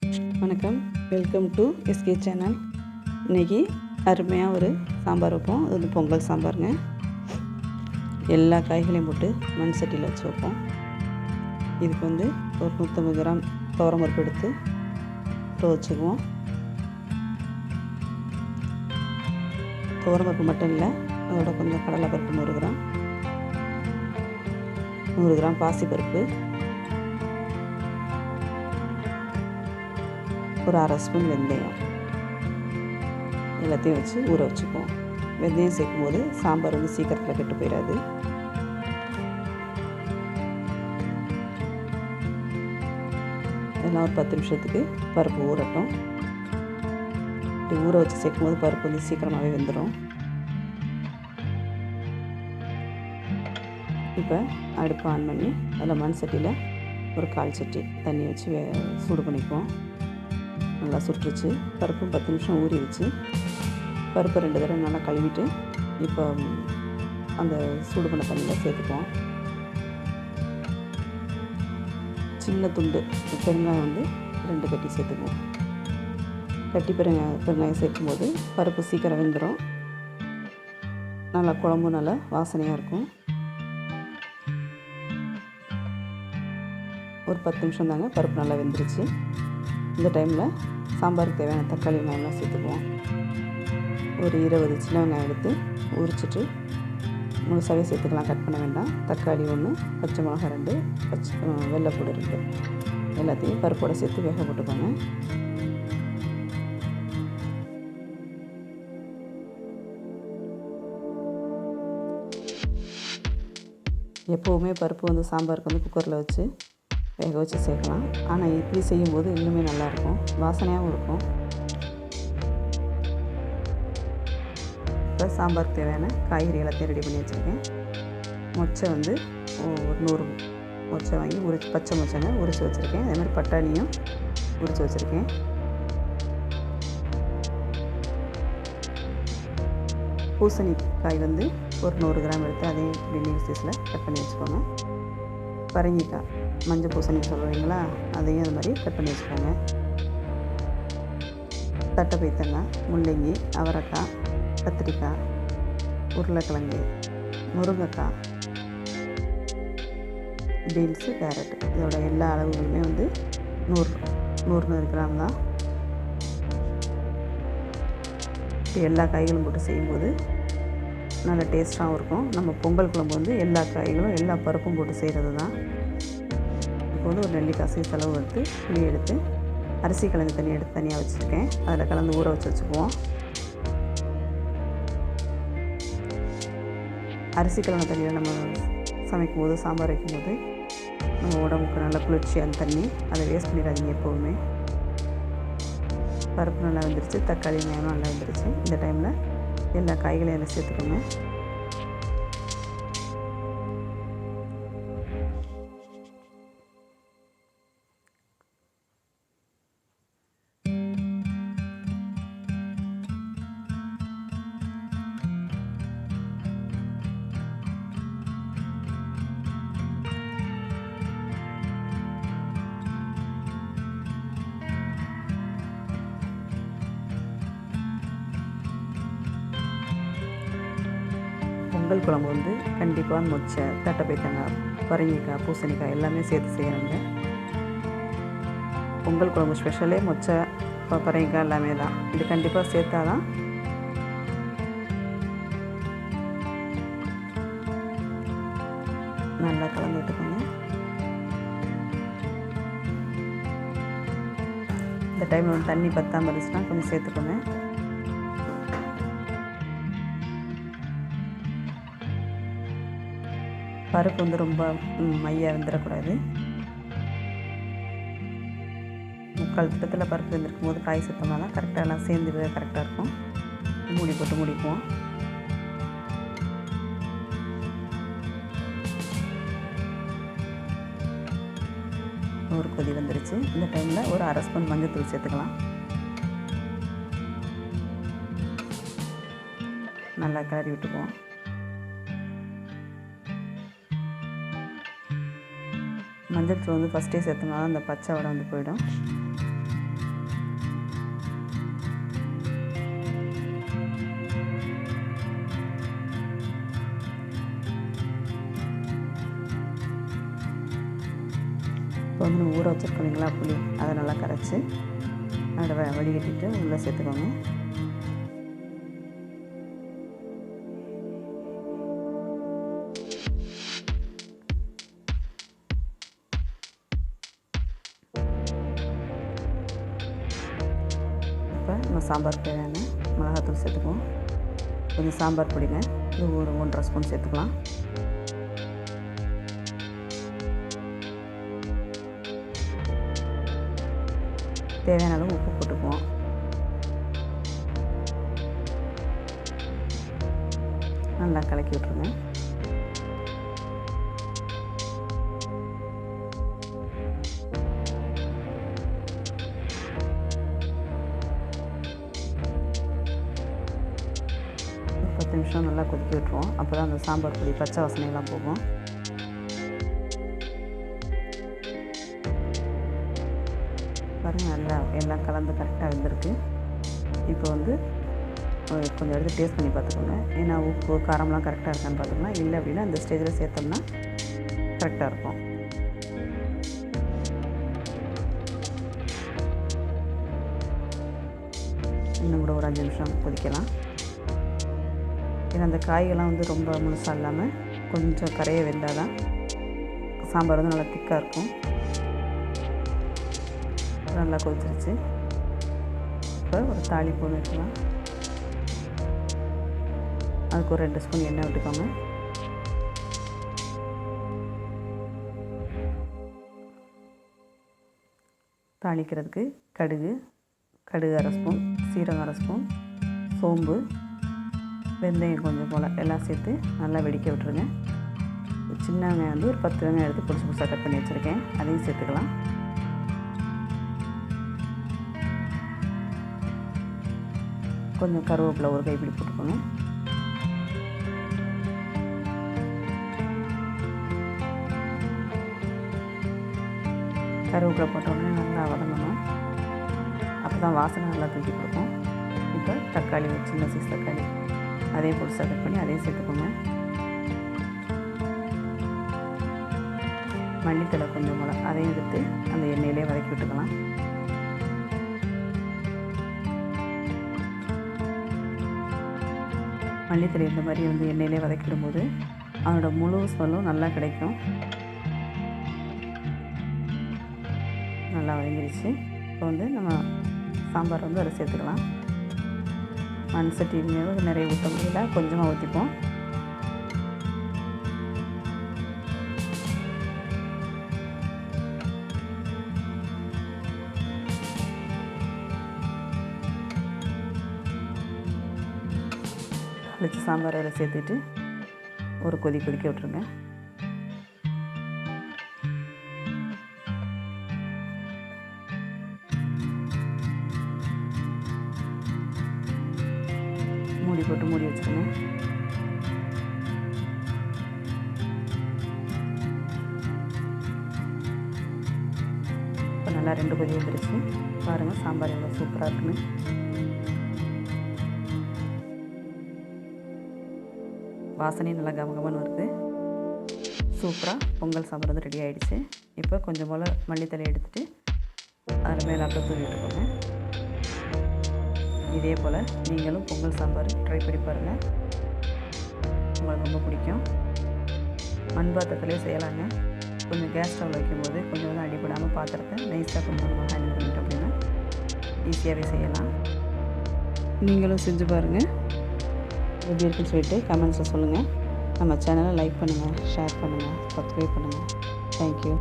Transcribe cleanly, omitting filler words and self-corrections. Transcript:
வணக்கம், welcome to SK channel. இன்றைக்கி அருமையாக ஒரு சாம்பார் வைப்போம். அது வந்து பொங்கல் சாம்பாருங்க. எல்லா காய்களையும் போட்டு மண் சட்டியில் வச்சு வைப்போம். இதுக்கு வந்து ஒரு 150 கிராம் துவரம்பருப்பு எடுத்து ஊற வச்சுக்குவோம். துவரம்பருப்பு மட்டும் இல்லை, அதோட கொஞ்சம் கடலைப்பருப்பு 100 கிராம், 100 கிராம் பாசிப்பருப்பு, ஒரு அரை ஸ்பூன் வெந்தயம், எல்லாத்தையும் வச்சு ஊற வச்சுக்குவோம். வெந்தயம் சேர்க்கும் போது சாம்பார் வந்து சீக்கிரத்தில் கெட்டு போயிடாது. இதெல்லாம் ஒரு 10 நிமிஷத்துக்கு பருப்பு ஊறட்டும். இப்படி ஊற வச்சு சேர்க்கும் போது பருப்பு வந்து சீக்கிரமாகவே வெந்துடும். இப்போ அடுப்பு ஆன் பண்ணி அதில் மண் சட்டியில் ஒரு 1/4 சட்டி தண்ணி வச்சு சூடு பண்ணிக்குவோம். நல்லா சுட்டுருச்சு. பருப்பும் 10 நிமிஷம் ஊறிடுச்சு. பருப்பை 2 தடவை நல்லா கழுவிட்டு இப்போ அந்த சூடு பண்ண தண்ணியில் சேர்த்துக்குவோம். சின்ன துண்டு பெருங்காயம் வந்து 2 கட்டி சேர்த்துக்குவோம். கட்டி பெருங்காயம் சேர்க்கும்போது பருப்பு சீக்கிரம் வெந்துடும். நல்லா குழம்பும் நல்லா வாசனையாக இருக்கும். ஒரு 10 நிமிஷம் தாங்க, பருப்பு நல்லா வெந்துருச்சு. இந்த டைமில் சாம்பாருக்கு தேவையான தக்காளி வெங்காயம்லாம் சேர்த்துக்குவோம். ஒரு 20 சின்ன வெங்காயம் எடுத்து உரிச்சிட்டு முழுசாகவே சேர்த்துக்கலாம், கட் பண்ண வேண்டாம். தக்காளி 1, பச்சை மிளகா 2, வெள்ளைப்பூடு 2, எல்லாத்தையும் பருப்போடு சேர்த்து வேக போட்டுக்கோங்க. எப்போவுமே பருப்பு வந்து சாம்பாருக்கு வந்து குக்கரில் வச்சு வேக வச்சு சேர்க்கலாம். ஆனால் இப்படி செய்யும்போது இன்னுமே நல்லாயிருக்கும், வாசனையாகவும் இருக்கும். இப்போ சாம்பாருக்கு தேவையான காய்கறி எல்லாத்தையும் ரெடி பண்ணி வச்சுருக்கேன். மொச்சை வந்து ஒரு 100 மொச்சை வாங்கி பச்சை மொச்சைங்க உரித்து வச்சுருக்கேன். அதே மாதிரி பட்டாணியும் உரித்து வச்சுருக்கேன். பூசணிக்காய் வந்து ஒரு 100 கிராம் எடுத்து அதையும் இப்படி நீல் சைஸில் கட் பண்ணி வச்சுக்கோங்க. பரங்கிக்காய், மஞ்சள் பூசணி சொல்லுவீங்களா, அதையும் அது மாதிரி கட் பண்ணி வச்சுக்கோங்க. தட்டைப்பயித்தங்காய், முள்ளங்கி, அவரைக்காய், கத்திரிக்காய், உருளைக்கிழங்கு, முருங்கைக்காய், பீன்ஸு, கேரட், இதோட எல்லா அளவுகளுமே வந்து 100 கிராம் தான். எல்லா காய்களும் போட்டு செய்யும்போது நல்ல டேஸ்ட்டாகவும் இருக்கும். நம்ம பொங்கல் குழம்பு வந்து எல்லா காய்களும் எல்லா பருப்பும் போட்டு செய்கிறது தான். இப்போ வந்து ஒரு நெல்லிக்காய் சைஸ் அளவு எடுத்து புளி எடுத்து அரிசி கிழங்கு தண்ணி எடுத்து தனியாக வச்சுருக்கேன். அதில் கலந்து ஊற வச்சுக்குவோம். அரிசி கிழங்கு தண்ணியில் நம்ம சமைக்கும் போது, சாம்பார் வைக்கும்போது நம்ம உடம்புக்கு நல்லா குளிர்ச்சி அந்த தண்ணி, அதை வேஸ்ட் பண்ணிடாதீங்க எப்போவுமே. பருப்பு நல்லா வந்துருச்சு, தக்காளி வெங்காயம் நல்லா வந்துருச்சு. இந்த டைமில் எல்லா காய்களையும் அதில் சேர்த்துக்கோங்க. பொங்கல் குழம்பு வந்து கண்டிப்பாக மொச்சை, தட்டைப்பயித்தங்காய், பரங்கிக்காய், பூசணிக்காய் எல்லாமே சேர்த்து செய்கிறாங்க. பொங்கல் குழம்பு ஸ்பெஷலே மொச்சை, பரங்கிக்காய் எல்லாமே தான். இது கண்டிப்பாக சேர்த்தா தான் நல்லா கலந்து விட்டுக்கோங்க. இந்த டைமில் வந்து தண்ணி பத்தாமல் இருந்துச்சுன்னா கொஞ்சம் சேர்த்துக்கோங்க. பருப்பு வந்து ரொம்ப மையாக வெந்துடக்கூடாது. முக்கால் திட்டத்தில் பருப்பு வெந்திருக்கும் போது காய் சுத்தமாக தான் கரெக்டாக எல்லாம் சேர்ந்து கரெக்டாக இருக்கும். மூடி போட்டு முடிப்போம். ஒரு கொதி வந்துருச்சு. இந்த டைமில் ஒரு அரை ஸ்பூன் மஞ்சள் சேர்த்துக்கலாம். நல்லா கிளறி விட்டுக்குவோம். மஞ்சள் தூள் வந்து ஃபஸ்ட்டே சேர்த்தோம்னா அந்த பச்சை வடை வந்து போயிடும். இப்போ வந்து நம்ம ஊற வச்சுருக்கோம் இல்லைங்களா புளி, அதை நல்லா கரைச்சி அதை வடிகட்டிட்டு உள்ளே சேர்த்துக்கோங்க. இப்போ நம்ம சாம்பார் தேவையான மிளகாத்தூள் சேர்த்துக்குவோம். கொஞ்சம் சாம்பார் பொடிங்க, இது ஒரு 1.5 ஸ்பூன் சேர்த்துக்கலாம். தேவையான அளவு உப்பு போட்டுக்குவோம். நல்லா கலக்கி விட்ருங்க. ஒரு 10 நிமிஷம் நல்லா கொதிக்க விட்டுருவோம். அப்போ தான் அந்த சாம்பார் பொடி பச்சை வாசனையெல்லாம் போகும். பாருங்கள், நல்லா எல்லாம் கலந்து கரெக்டாக வெந்திருக்கு. இப்போ வந்து கொஞ்சம் எடுத்து டேஸ்ட் பண்ணி பார்த்துக்கோங்க. ஏன்னா உப்பு காரம்லாம் கரெக்டாக இருக்கான்னு பார்த்துக்கலாம். இல்லை அப்படின்னா இந்த ஸ்டேஜில் சேர்த்தோம்னா கரெக்டாக இருக்கும். இன்னும் கூட ஒரு 5 நிமிஷம் கொதிக்கலாம். ஏன்னா அந்த காய்கள்லாம் வந்து ரொம்ப முழுசாக இல்லாமல் கொஞ்சம் கரையை வெந்தால் தான் சாம்பார் வந்து நல்லா திக்காக இருக்கும். நல்லா கொதிச்சிருச்சு. இப்போ ஒரு தாளிப்பு ஒன்று வைக்கலாம். அதுக்கு ஒரு 2 ஸ்பூன் எண்ணெய் விட்டுக்கோங்க. தாளிக்கிறதுக்கு கடுகு 1/2 ஸ்பூன், சீரகம் 1/2 ஸ்பூன், சோம்பு, வெந்தயம் கொஞ்சம் போல் எல்லாம் சேர்த்து நல்லா வெடிக்க விட்டுருங்க. சின்ன வெங்காயம் வந்து ஒரு 10 வெங்காயம் எடுத்து புதுசு புதுசாக கட் பண்ணி வச்சுருக்கேன், அதையும் சேர்த்துக்கலாம். கொஞ்சம் கருவேப்பிலை ஒரு கைப்பிடி போட்டுக்கோங்க. கருவேப்பிலை போட்டோடனே நல்லா வதங்கணும். அப்போ தான் வாசனை நல்லா தூக்கி கொடுக்கும். இப்போ தக்காளி, ஒரு சின்ன சைஸ் தக்காளி அதையும் புதுசாக கட் பண்ணி அதையும் சேர்த்துக்கோங்க. மல்லித்தலை கொஞ்சம் மிளகா அதையும் எடுத்து அந்த எண்ணெயிலே வதக்கி விட்டுக்கலாம். மல்லித்தலை இந்த மாதிரி வந்து எண்ணெயிலே வதக்கிடும்போது அதோட முழு ஸ்மெல்லும் நல்லா கிடைக்கும். நல்லா வதங்கிடுச்சு. இப்போ வந்து நம்ம சாம்பார் வந்து அதில் சேர்த்துக்கலாம். மண் சட்டி நிறைய ஊற்ற முடியல, கொஞ்சமாக ஊற்றிப்போம். வச்சு சாம்பார் அதில் சேர்த்துட்டு ஒரு கொதிக்க விட்டுருங்க. மூடி போட்டு மூடி வச்சுருங்க. இப்போ நல்லா 2 கொதி வந்துருச்சு. பாருங்கள் சாம்பார் எவ்வளோ சூப்பராக இருக்குன்னு. வாசனையும் நல்லா கமகமன்னு வருது. சூப்பராக பொங்கல் சாம்பார் வந்து ரெடி ஆகிடுச்சு. இப்போ கொஞ்சம் போல் மல்லித்தலை எடுத்துகிட்டு அதில் மேலே அப்படியே தூவி விட்டுக்கோங்க. இதே போல் நீங்களும் பொங்கல் சாம்பார் ட்ரை பண்ணி பாருங்கள், உங்களுக்கு ரொம்ப பிடிக்கும். மண் பாத்திரத்துலேயே செய்யலாங்க. கொஞ்சம் கேஸ் ஸ்டவ்வில் வைக்கும்போது கொஞ்சம் வந்து அடிபடாமல் பாத்திரத்தை நைஸாக கொஞ்சம் நம்ம ஹேண்டில் பண்ணிட்டோம் அப்படின்னா ஈஸியாகவே செய்யலாம். நீங்களும் செஞ்சு பாருங்கள், எப்படி இருக்குன்னு சொல்லிட்டு கமெண்ட்ஸில் சொல்லுங்கள். நம்ம சேனலை லைக் பண்ணுங்கள், ஷேர் பண்ணுங்கள், சப்ஸ்கிரைப் பண்ணுங்கள். தேங்க்யூ.